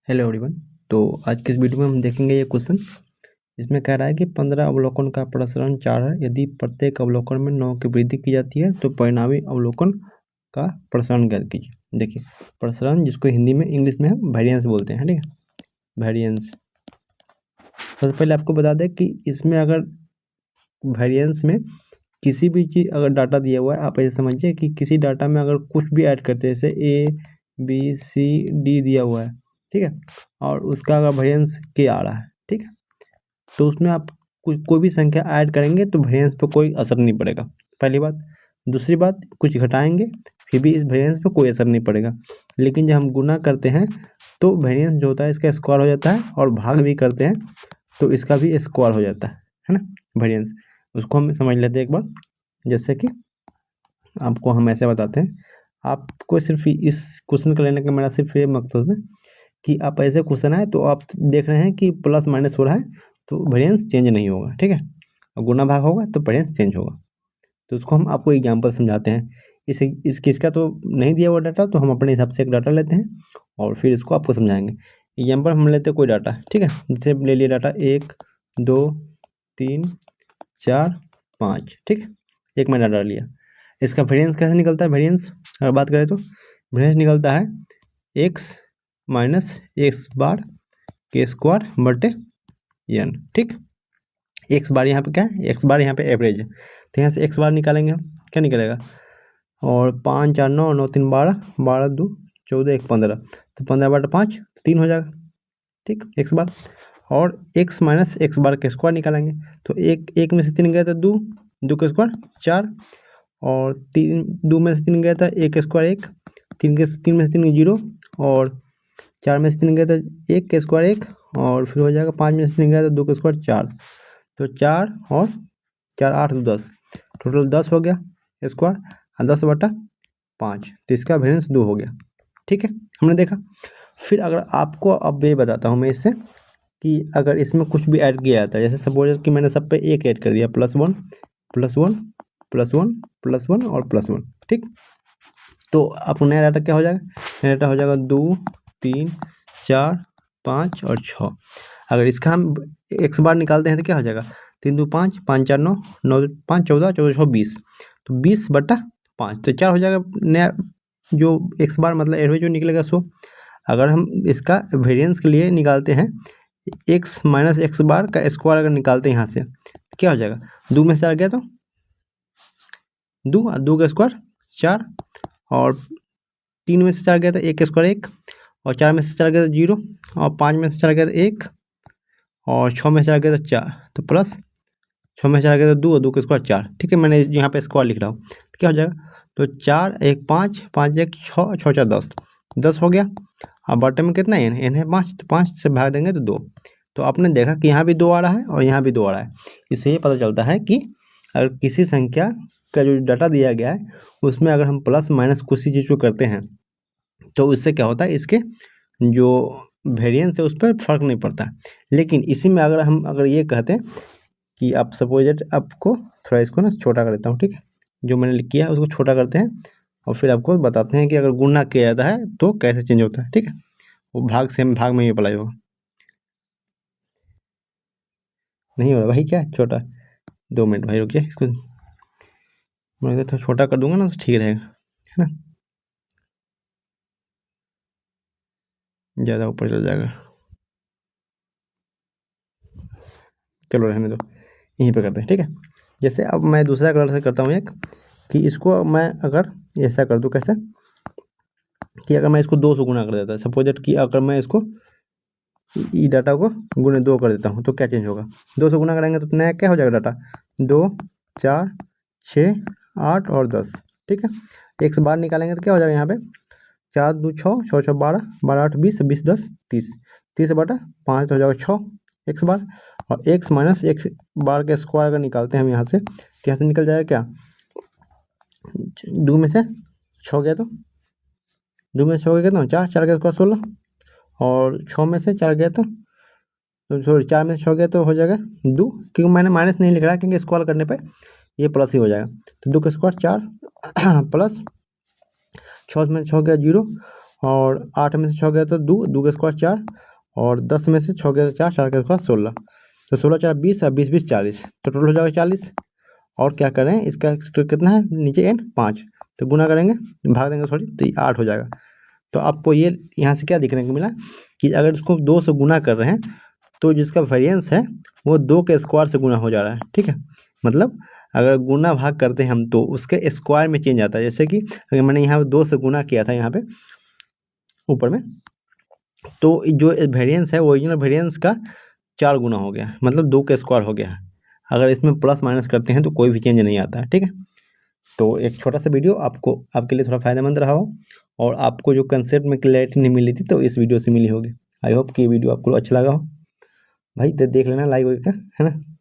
Hello everyone. तो आज के इस वीडियो में हम देखेंगे ये क्वेश्चन। इसमें कह रहा है कि 15 अवलोकन का प्रसरण 4 है। यदि प्रत्येक अवलोकन में 9 की वृद्धि की जाती है तो परिणामी अवलोकन का प्रसरण ज्ञात कीजिए। देखिए, प्रसरण जिसको हिंदी में इंग्लिश में हम वेरिएंस बोलते हैं, ठीक है, वेरिएंस। सबसे पहले आपको बता दें कि इसमें अगर वेरिएंस में किसी भी चीज़ अगर डाटा दिया हुआ है, आप ऐसे समझिए कि किसी डाटा में अगर कुछ भी ऐड करते हैं, जैसे A B C D दिया हुआ है, ठीक है, और उसका अगर वेरिएंस के आ रहा है, ठीक है, तो उसमें आप कोई भी संख्या ऐड करेंगे तो वेरिएंस पे कोई असर नहीं पड़ेगा, पहली बात। दूसरी बात, कुछ घटाएंगे फिर भी इस वेरिएंस पे कोई असर नहीं पड़ेगा। लेकिन जब हम गुना करते हैं तो वेरिएंस जो होता है इसका स्क्वायर हो जाता है, और भाग भी करते हैं तो इसका भी स्क्वायर हो जाता है ना, वेरिएंस। उसको हम समझ लेते हैं एक बार। जैसे कि आपको हम ऐसे बताते हैं, आपको सिर्फ इस क्वेश्चन को लेने का मेरा सिर्फ ये मकसद है कि आप ऐसे क्वेश्चन आए तो आप देख रहे हैं कि प्लस माइनस हो रहा है तो वेरिएंस चेंज नहीं होगा, ठीक है, और गुना भाग होगा तो वेरिएंस चेंज होगा। तो उसको हम आपको एग्जाम्पल समझाते हैं। इस किसका तो नहीं दिया हुआ डाटा, तो हम अपने हिसाब से एक डाटा लेते हैं और फिर इसको आपको समझाएंगे। एग्जाम्पल हम लेते हैं कोई डाटा, ठीक है, जैसे ले लिया डाटा 1 2 3 4 5, ठीक है, एक मैंने डाटा लिया। इसका वेरिएंस कैसे निकलता है? वेरिएंस अगर बात करें तो वेरिएंस निकलता है एक्स माइनस एक्स बार के स्क्वायर बटे एन, ठीक। एक्स बार यहाँ पे क्या है? एक्स बार यहाँ पे एवरेज है, तो यहाँ से एक्स बार निकालेंगे हम, क्या निकलेगा? और 5 4 9 9 3 12 12 2 14 1 15, तो 15 बटा 5 3 हो जाएगा, ठीक, एक्स बार। और एक्स माइनस एक्स बार के स्क्वायर निकालेंगे, तो एक में से 3 गया तो 2 2 के स्क्वायर 4, और 3 2 में से 3 गया था 1 के स्क्वायर 1, 3 में से 3 0, और 4 में से 3 गया था 1 के स्क्वायर 1, और फिर हो जाएगा 5 में से 3 गया तो 2 के स्क्वायर 4, तो 4 और 4 8 2 10, टोटल 10 हो गया स्क्वायर, और 10 बटा 5, तो इसका वेरिएंस 2 हो गया, ठीक है, हमने देखा। फिर अगर आपको अब ये बताता हूँ मैं इससे कि अगर इसमें कुछ भी ऐड किया जाता है, जैसे सपोज कि मैंने सब पे एक ऐड कर दिया, +1 +1 +1 +1 और +1, ठीक, तो आपको नया डाटा क्या हो जाएगा? नया डाटा हो जाएगा 2 3 4 5 और 6। अगर इसका हम एक्स बार निकालते हैं तो क्या हो जाएगा? 3 2 5 5 4 9 9 5 14 14 6 20, तो 20 बटा 5, तो 4 हो जाएगा नया जो एक्स बार मतलब एवरेज जो निकलेगा सो। अगर हम इसका वेरिएंस के लिए निकालते हैं, एक्स माइनस एक्स बार का स्क्वायर अगर निकालते हैं यहाँ से, क्या हो जाएगा? 2 में से 4 गया तो 2 2 का स्क्वायर 4, और 3 में से 4 गया तो 1 का स्क्वायर 1, और 4 में से 4 गया तो 0, और 5 में से 4 गया तो 1, और 6 में से 4 गया तो 4, तो प्लस 6 में से 4 गया तो 2 और 2 का स्क्वायर 4, ठीक है, मैंने यहाँ पे स्क्वायर लिख रहा हूँ, तो क्या हो जाएगा? तो 4 1 5 5 1 6 6 4 10, 10 हो गया। अब बटे में कितना एन है? 5, तो 5 से भाग देंगे तो 2। तो आपने देखा कि यहाँ भी 2 आ रहा है और यहाँ भी 2 आ रहा है। इससे ये पता चलता है कि अगर किसी संख्या का जो डाटा दिया गया है उसमें अगर हम प्लस माइनस किसी चीज़ को करते हैं तो इससे क्या होता है, इसके जो वेरिएंस है उस पर फर्क नहीं पड़ता। लेकिन इसी में अगर ये कहते हैं कि आप सपोज आपको थोड़ा इसको ना छोटा कर देता हूँ, ठीक है, जो मैंने किया है उसको छोटा करते हैं और फिर आपको बताते हैं कि अगर गुणा किया जाता है तो कैसे चेंज होता है, ठीक है, वो भाग सेम भाग में ही अप्लाई होगा। नहीं हो रहा भाई, क्या छोटा? 2 मिनट भाई, रुक जाए, इसको मैं थोड़ा छोटा कर दूंगा ना तो ठीक रहेगा, है ना, ज़्यादा ऊपर चल जाएगा। चलो रहने दो, यहीं पे करते हैं, ठीक है। जैसे अब मैं दूसरा कलर से करता हूँ एक, कि इसको मैं अगर ऐसा कर दूँ, कैसे कि अगर मैं इसको 2 से गुना कर देता, सपोज कि अगर मैं इसको ई डाटा को गुणे 2 कर देता हूँ तो क्या चेंज होगा? 2 से गुना करेंगे तो नया क्या हो जाएगा डाटा? 2 4 6 8 और 10, ठीक है। एक्स बार निकालेंगे तो क्या हो जाएगा यहाँ पे? 4 2 6 6 6 12 12 8 20 20 10 30, 30 बटा 5 तो हो जाएगा 6 एक्स बार। और एक्स माइनस एक्स बार का स्क्वायर अगर निकालते हैं हम यहाँ से, तो यहाँ से निकल जाएगा क्या? 2 में से 6 गया तो 2 में से 6 गया कितना? 4 4 का स्क्वायर 16, और 6 में से 4 गया तो सॉरी 4 में से 6 गया तो हो जाएगा 2, क्योंकि मैंने माइनस नहीं लिख रहा क्योंकि स्क्वायर करने पे ये प्लस ही हो जाएगा, तो 2 का स्क्वायर 4 प्लस 6 में 6 गया 0, और 8 में से 6 गया तो 2, 2 का स्क्वायर 4, और 10 में से 6 गया तो 4, 4 का स्क्वायर 16। तो 16 4 20 और 20 20 40, तो टोटल हो जाएगा 40। और क्या करें, इसका कितना है नीचे n 5, तो गुना करेंगे, भाग देंगे सॉरी, तो ये 8 हो जाएगा। तो आपको ये यहाँ से क्या देखने को मिला कि अगर इसको 2 से गुना कर रहे हैं तो जिसका वेरिएंस है वो 2 के स्क्वायर से गुना हो जा रहा है, ठीक है। मतलब अगर गुना भाग करते हैं हम तो उसके स्क्वायर में चेंज आता है। जैसे कि अगर मैंने यहाँ 2 से गुना किया था यहाँ पे ऊपर में, तो जो वेरिएंस है ओरिजिनल वेरिएंस का 4 गुना हो गया, मतलब 2 के स्क्वायर हो गया। अगर इसमें प्लस माइनस करते हैं तो कोई भी चेंज नहीं आता है, ठीक है। तो एक छोटा सा वीडियो आपको आपके लिए थोड़ा फ़ायदेमंद रहा हो, और आपको जो कंसेप्ट में क्लैरिटी नहीं मिली थी तो इस वीडियो से मिली होगी। आई होप कि ये वीडियो आपको अच्छा लगा हो। भाई देख लेना लाइक वगैरह, है ना।